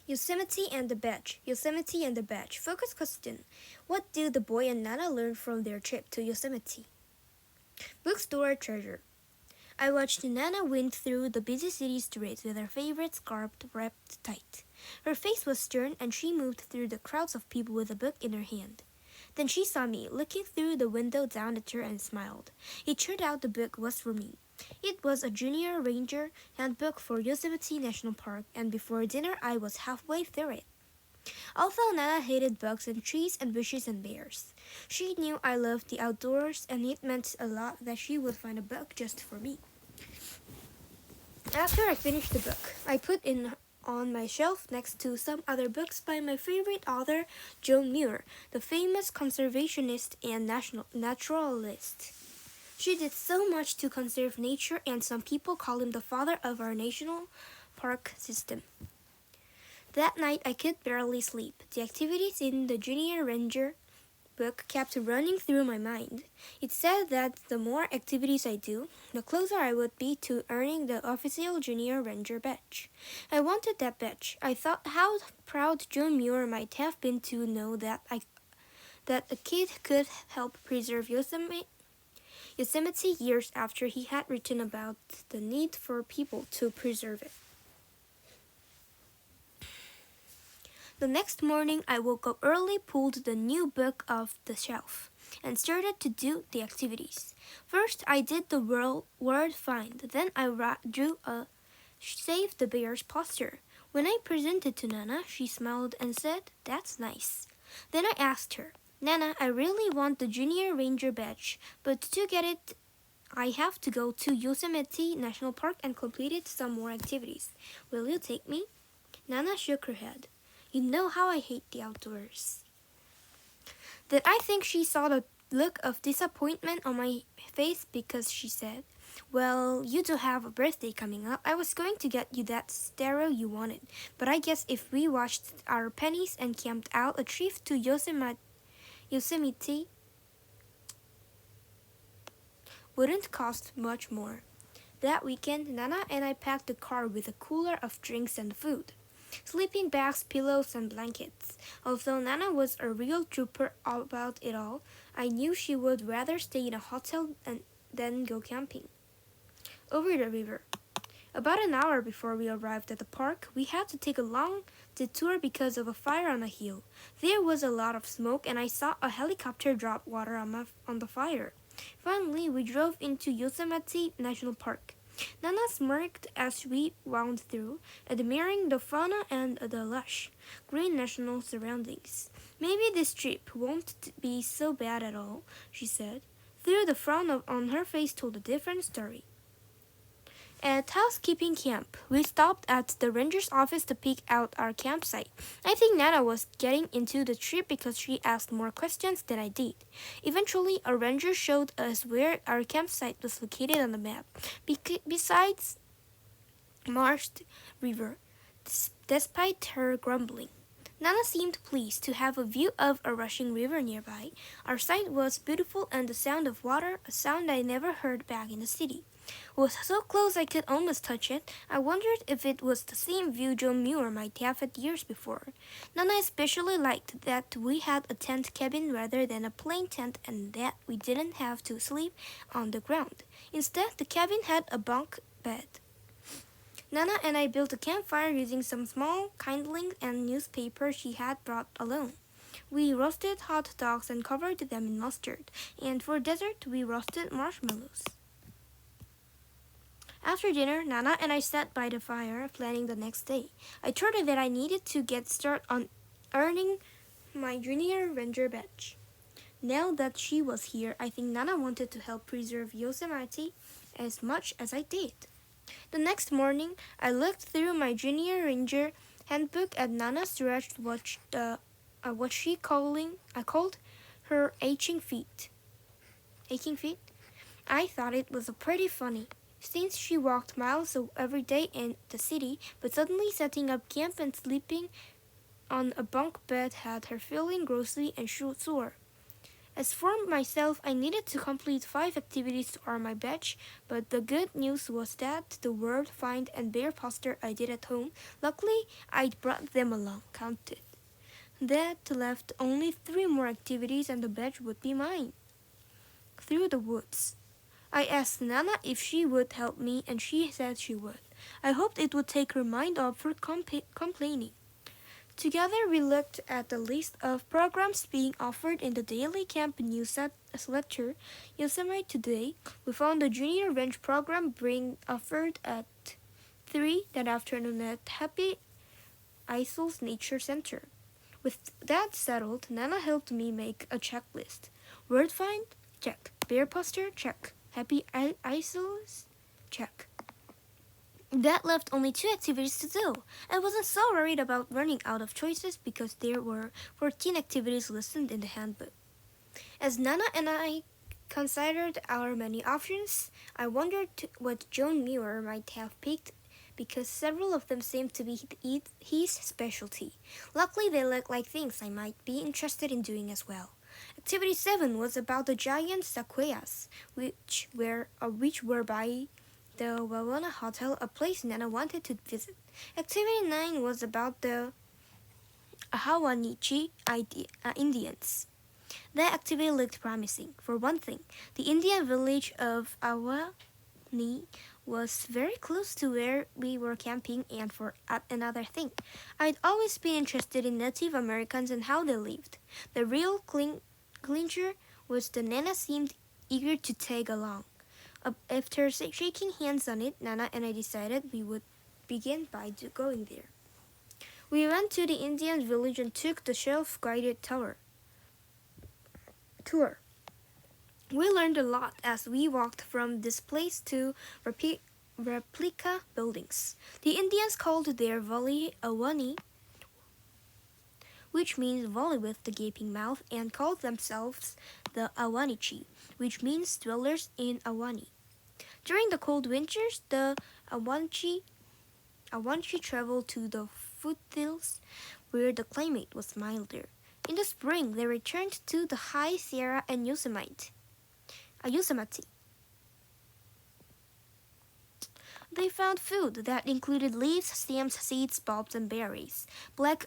Yosemite and the Badge. Yosemite and the Badge. Focus question. What do the boy and Nana learn from their trip to Yosemite? Bookstore treasure. I watched Nana wind through the busy city streets with her favorite scarf wrapped tight. Her face was stern and she moved through the crowds of people with a book in her hand. Then she saw me, looking through the window down at her and smiled. It turned out the book was for me. It was a junior ranger handbook for Yosemite National Park, and before dinner I was halfway through it. Although Nana hated bugs and trees and bushes and bears, she knew I loved the outdoors, and it meant a lot that she would find a book just for me. After I finished the book, I put it on my shelf next to some other books by my favorite author, Joan Muir, the famous conservationist and naturalist. She did so much to conserve nature, and some people call him the father of our national park system. That night I could barely sleep. The activities in the Junior Ranger book kept running through my mind. It said that the more activities I do, the closer I would be to earning the official Junior Ranger badge. I wanted that badge. I thought how proud Joan Muir might have been to know that a kid could help preserve Yosemite years after he had written about the need for people to preserve it. The next morning, I woke up early, pulled the new book off the shelf, and started to do the activities. First, I did the word find. Then I drew a Save the Bears poster. When I presented to Nana, she smiled and said, "That's nice." Then I asked her, "Nana, I really want the Junior Ranger badge, but to get it, I have to go to Yosemite National Park and complete some more activities. Will you take me?" Nana shook her head. "You know how I hate the outdoors." Then I think she saw the look of disappointment on my face because she said, "Well, you do have a birthday coming up. I was going to get you that stereo you wanted, but I guess if we washed our pennies and camped out a trip to Yosemite wouldn't cost much more." That weekend, Nana and I packed the car with a cooler of drinks and food, sleeping bags, pillows, and blankets. Although Nana was a real trooper about it all, I knew she would rather stay in a hotel than go camping. Over the river. About an hour before we arrived at the park, we had to take a long detour because of a fire on a hill. There was a lot of smoke, and I saw a helicopter drop water on the fire. Finally, we drove into Yosemite National Park. Nana smirked as we wound through, admiring the fauna and the lush, green national surroundings. "Maybe this trip won't be so bad at all," she said, though the frown on her face told a different story. At housekeeping camp, we stopped at the ranger's office to pick out our campsite. I think Nana was getting into the trip because she asked more questions than I did. Eventually, a ranger showed us where our campsite was located on the map, besides Marsh River, despite her grumbling. Nana seemed pleased to have a view of a rushing river nearby. Our site was beautiful, and the sound of water, a sound I never heard back in the city, was so close I could almost touch it. I wondered if it was the same view Joan Muir might have had years before. Nana especially liked that we had a tent cabin rather than a plain tent, and that we didn't have to sleep on the ground. Instead, the cabin had a bunk bed. Nana and I built a campfire using some small kindlings and newspaper she had brought along. We roasted hot dogs and covered them in mustard, and for dessert we roasted marshmallows. After dinner, Nana and I sat by the fire planning the next day. I told her that I needed to get started on earning my Junior Ranger badge. Now that she was here, I think Nana wanted to help preserve Yosemite as much as I did. The next morning, I looked through my Junior Ranger handbook at Nana stretched what she called her aching feet. Aching feet? I thought it was pretty funny, since she walked miles every day in the city, but suddenly setting up camp and sleeping on a bunk bed had her feeling grossly and sore. As for myself, I needed to complete 5 activities to earn my badge, but the good news was that the word find and bear poster I did at home, luckily I'd brought them along, counted. That left only 3 more activities and the badge would be mine. Through the woods. I asked Nana if she would help me and she said she would. I hoped it would take her mind off her complaining. Together we looked at the list of programs being offered in the daily camp newsletter Yosemite Today. We found the junior ranch program being offered at 3 that afternoon at Happy Isles Nature Center. With that settled, Nana helped me make a checklist. Word find? Check. Bear poster? Check. Happy Isles? Check. That left only 2 activities to do. I wasn't so worried about running out of choices because there were 14 activities listed in the handbook. As Nana and I considered our many options, I wondered what John Muir might have picked because several of them seemed to be his specialty. Luckily, they looked like things I might be interested in doing as well. Activity 7 was about the giant sequoias, which were by the Wawona Hotel, a place Nana wanted to visit. Activity 9 was about the Ahawanichi Indians. That activity looked promising. For one thing, the Indian village of Awani was very close to where we were camping, and for another thing, I'd always been interested in Native Americans and how they lived. The real clincher was that Nana seemed eager to tag along. After shaking hands on it, Nana and I decided we would begin by going there. We went to the Indian village and took the self-guided tour. We learned a lot as we walked from this place to replica buildings. The Indians called their valley Awani, which means valley with the gaping mouth, and called themselves the Awanichi, which means dwellers in Awani. During the cold winters, the Awanichi traveled to the foothills where the climate was milder. In the spring, they returned to the high Sierra and Yosemite. They found food that included leaves, stems, seeds, bulbs, and berries. Black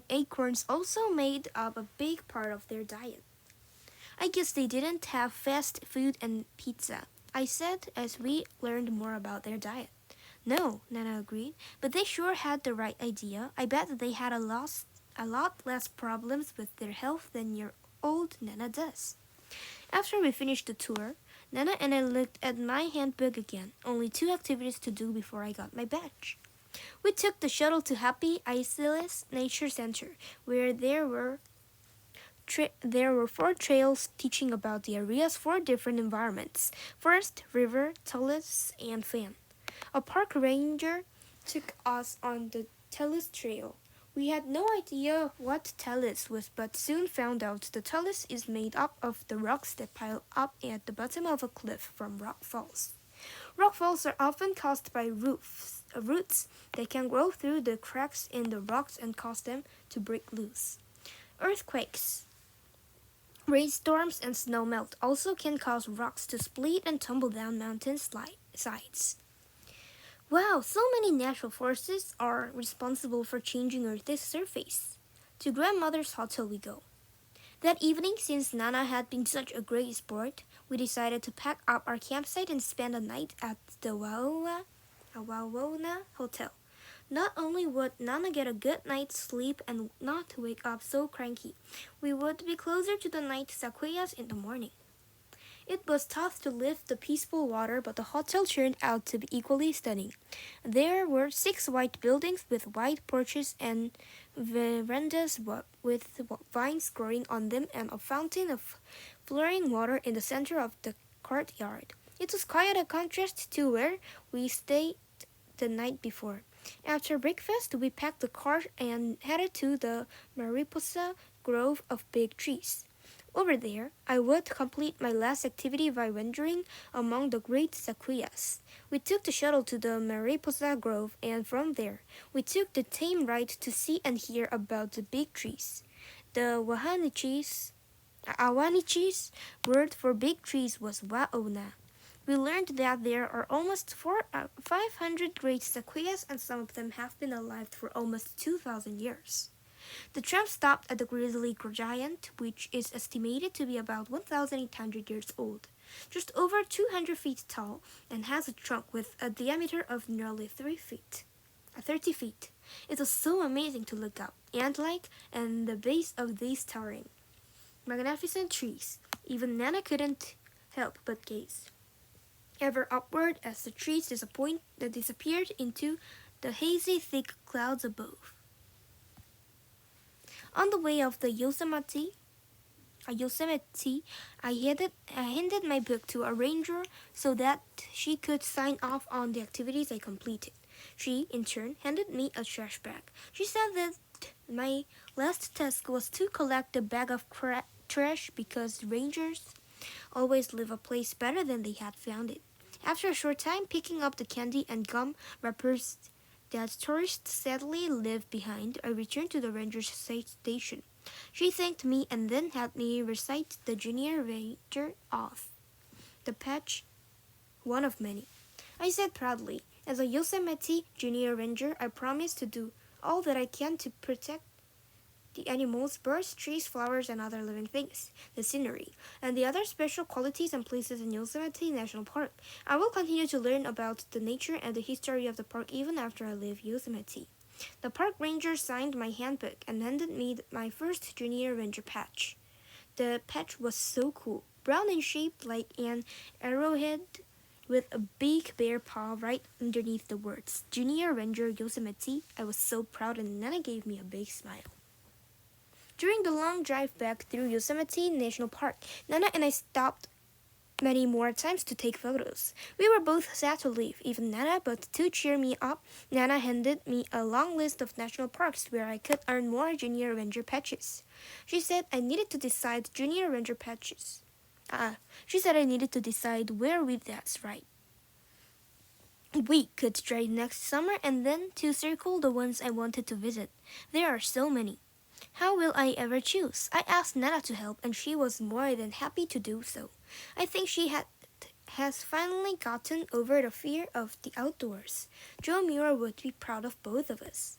acorns also made up a big part of their diet. I guess they didn't have fast food and pizza, I said as we learned more about their diet. No, Nana agreed, but they sure had the right idea. I bet they had a lot less problems with their health than your old Nana does. After we finished the tour, Nana and I looked at my handbook again. Only 2 activities to do before I got my badge. We took the shuttle to Happy Isles Nature Center, where there were 4 trails teaching about the area's 4 different environments: forest, river, talus, and fan. A park ranger took us on the talus trail. We had no idea what talus was, but soon found out the talus is made up of the rocks that pile up at the bottom of a cliff from rock falls. Rock falls are often caused by roots that can grow through the cracks in the rocks and cause them to break loose. Earthquakes, rainstorms, and snowmelt also can cause rocks to split and tumble down mountain sides. Wow, so many natural forces are responsible for changing Earth's surface. To grandmother's hotel we go. That evening, since Nana had been such a great sport, we decided to pack up our campsite and spend a night at the Wawona Hotel. Not only would Nana get a good night's sleep and not wake up so cranky, we would be closer to the night sequoias in the morning. It was tough to lift the peaceful water, but the hotel turned out to be equally stunning. There were 6 white buildings with wide porches and verandas with vines growing on them and a fountain of flowing water in the center of the courtyard. It was quite a contrast to where we stayed the night before. After breakfast, we packed the car and headed to the Mariposa Grove of big trees. Over there, I would complete my last activity by wandering among the great sequoias. We took the shuttle to the Mariposa Grove, and from there, we took the tame ride to see and hear about the big trees. The Awanichi's word for big trees was Waona. We learned that there are almost 500 great sequoias, and some of them have been alive for almost 2,000 years. The tramp stopped at the grizzly giant, which is estimated to be about 1,800 years old, just over 200 feet tall, and has a trunk with a diameter of nearly 30 feet. It was so amazing to look up, ant-like, and the base of these towering, magnificent trees. Even Nana couldn't help but gaze ever upward as the trees disappeared into the hazy, thick clouds above. On the way of the Yosemite, I handed my book to a ranger so that she could sign off on the activities I completed. She, in turn, handed me a trash bag. She said that my last task was to collect a bag of trash because rangers always leave a place better than they had found it. After a short time picking up the candy and gum wrappers that tourists sadly leave behind, I returned to the ranger's station. She thanked me and then had me recite the junior ranger oath. The patch, one of many. I said proudly, as a Yosemite junior ranger, I promise to do all that I can to protect the animals, birds, trees, flowers, and other living things, the scenery, and the other special qualities and places in Yosemite National Park. I will continue to learn about the nature and the history of the park even after I leave Yosemite. The park ranger signed my handbook and handed me my first junior ranger patch. The patch was so cool, brown and shaped like an arrowhead with a big bear paw right underneath the words Junior Ranger Yosemite. I was so proud and Nana gave me a big smile. During the long drive back through Yosemite National Park, Nana and I stopped many more times to take photos. We were both sad to leave, even Nana, but to cheer me up, Nana handed me a long list of national parks where I could earn more junior ranger patches. She said I needed to decide junior ranger patches. She said I needed to decide where that's right. We could try next summer and then to circle the ones I wanted to visit. There are so many. How will I ever choose? I asked Nana to help, and she was more than happy to do so. I think she has finally gotten over the fear of the outdoors. Joe Muir would be proud of both of us.